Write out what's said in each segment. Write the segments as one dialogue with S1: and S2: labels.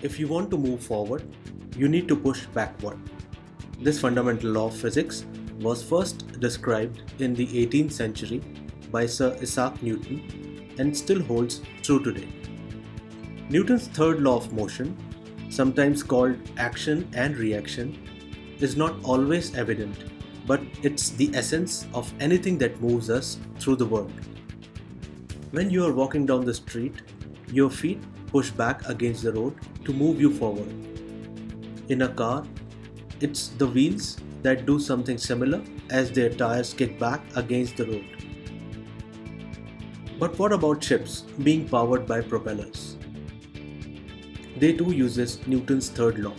S1: if you want to move forward, you need to push backward. This fundamental law of physics was first described in the 18th century by Sir Isaac Newton and still holds true today. Newton's third law of motion, sometimes called action and reaction, is not always evident, but it's the essence of anything that moves us through the world. When you are walking down the street, your feet push back against the road to move you forward. In a car, it's the wheels that do something similar as their tires kick back against the road. But what about ships being powered by propellers? They too uses Newton's third law,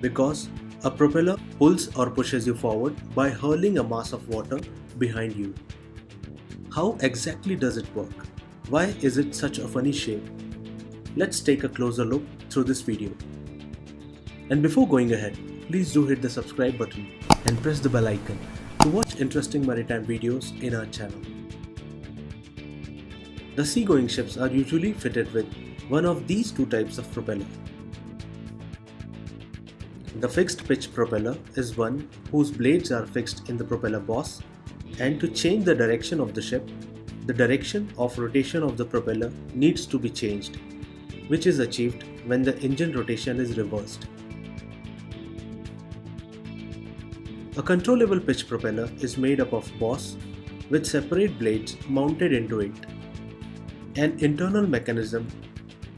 S1: because a propeller pulls or pushes you forward by hurling a mass of water behind you. How exactly does it work? Why is it such a funny shape? Let's take a closer look through this video. And before going ahead, please do hit the subscribe button and press the bell icon to watch interesting maritime videos in our channel. The seagoing ships are usually fitted with one of these two types of propeller. The fixed pitch propeller is one whose blades are fixed in the propeller boss, and to change the direction of the ship, the direction of rotation of the propeller needs to be changed, which is achieved when the engine rotation is reversed. A controllable pitch propeller is made up of boss with separate blades mounted into it. An internal mechanism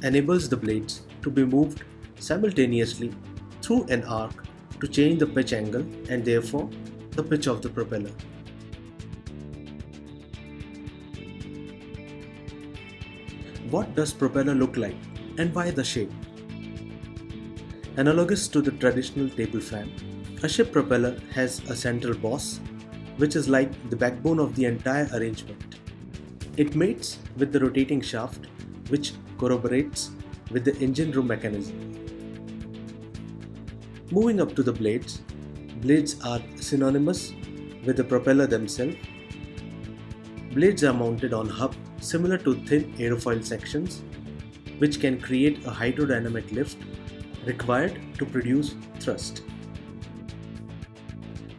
S1: enables the blades to be moved simultaneously through an arc to change the pitch angle and therefore the pitch of the propeller. What does propeller look like and why the shape? Analogous to the traditional table fan, a ship propeller has a central boss, which is like the backbone of the entire arrangement. It mates with the rotating shaft, which corroborates with the engine room mechanism. Moving up to the blades, blades are synonymous with the propeller themselves. Blades are mounted on hub similar to thin aerofoil sections, which can create a hydrodynamic lift required to produce thrust.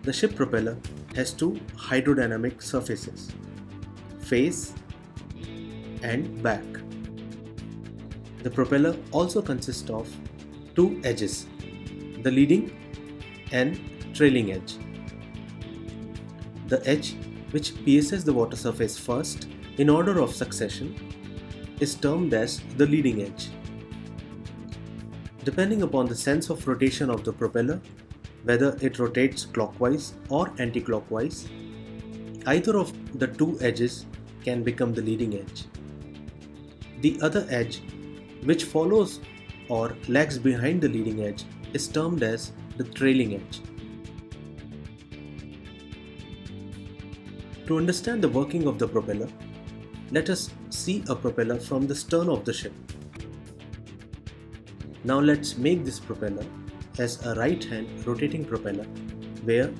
S1: The ship propeller has two hydrodynamic surfaces, face and back. The propeller also consists of two edges, the leading and trailing edge. The edge which pierces the water surface first in order of succession is termed as the leading edge. Depending upon the sense of rotation of the propeller, whether it rotates clockwise or anti-clockwise, either of the two edges can become the leading edge. The other edge, which follows or lags behind the leading edge, is termed as the trailing edge. To understand the working of the propeller, let us see a propeller from the stern of the ship. Now let's make this propeller as a right-hand rotating propeller, where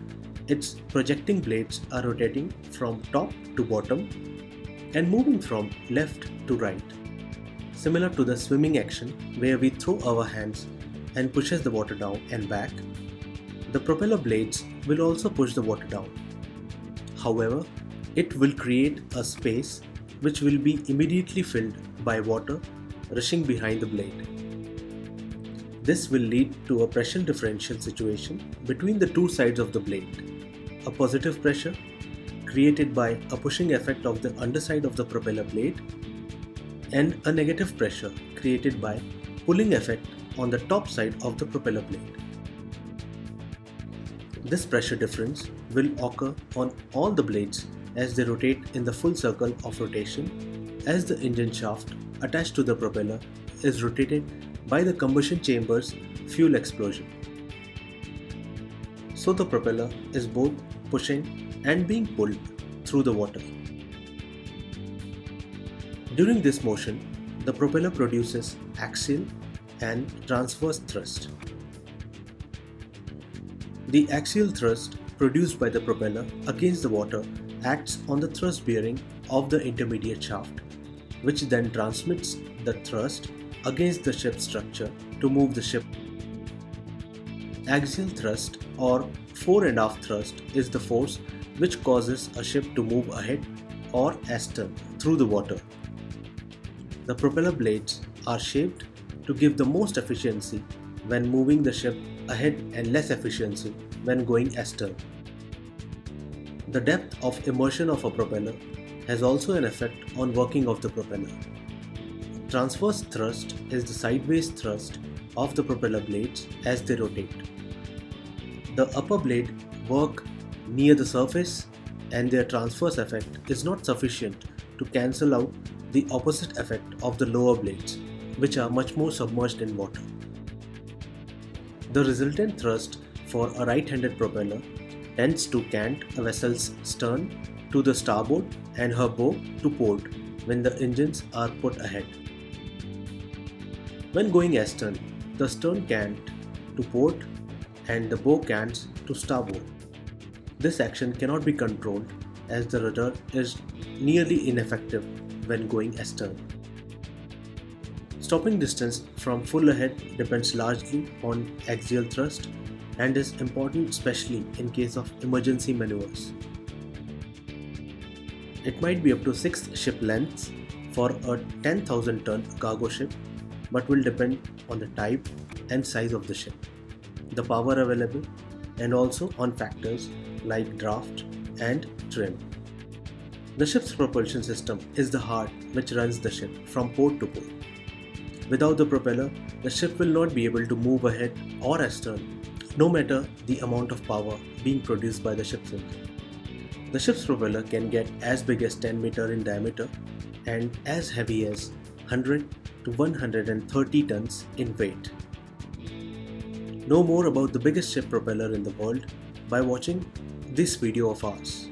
S1: its projecting blades are rotating from top to bottom and moving from left to right. Similar to the swimming action, where we throw our hands and pushes the water down and back, the propeller blades will also push the water down. However, it will create a space which will be immediately filled by water rushing behind the blade. This will lead to a pressure differential situation between the two sides of the blade. A positive pressure created by a pushing effect of the underside of the propeller blade, and a negative pressure created by pulling effect on the top side of the propeller blade. This pressure difference will occur on all the blades as they rotate in the full circle of rotation, as the engine shaft attached to the propeller is rotated by the combustion chamber's fuel explosion. So the propeller is both pushing and being pulled through the water. During this motion, the propeller produces axial and transverse thrust. The axial thrust produced by the propeller against the water acts on the thrust bearing of the intermediate shaft, which then transmits the thrust against the ship's structure to move the ship. Axial thrust or fore and aft thrust is the force which causes a ship to move ahead or astern through the water. The propeller blades are shaped to give the most efficiency when moving the ship ahead and less efficiency when going astern. The depth of immersion of a propeller has also an effect on working of the propeller. Transverse thrust is the sideways thrust of the propeller blades as they rotate. The upper blade work near the surface and their transverse effect is not sufficient to cancel out the opposite effect of the lower blades, which are much more submerged in water. The resultant thrust for a right-handed propeller tends to cant a vessel's stern to the starboard and her bow to port when the engines are put ahead. When going astern, the stern cant to port and the bow cants to starboard. This action cannot be controlled as the rudder is nearly ineffective when going astern. Stopping distance from full ahead depends largely on axial thrust and is important especially in case of emergency maneuvers. It might be up to 6 ship lengths for a 10,000 ton cargo ship, but will depend on the type and size of the ship, the power available, and also on factors like draft and trim. The ship's propulsion system is the heart which runs the ship from port to port. Without the propeller, the ship will not be able to move ahead or astern, no matter the amount of power being produced by the ship's engine. The ship's propeller can get as big as 10 meters in diameter and as heavy as 100 to 130 tons in weight. Know more about the biggest ship propeller in the world by watching this video of ours.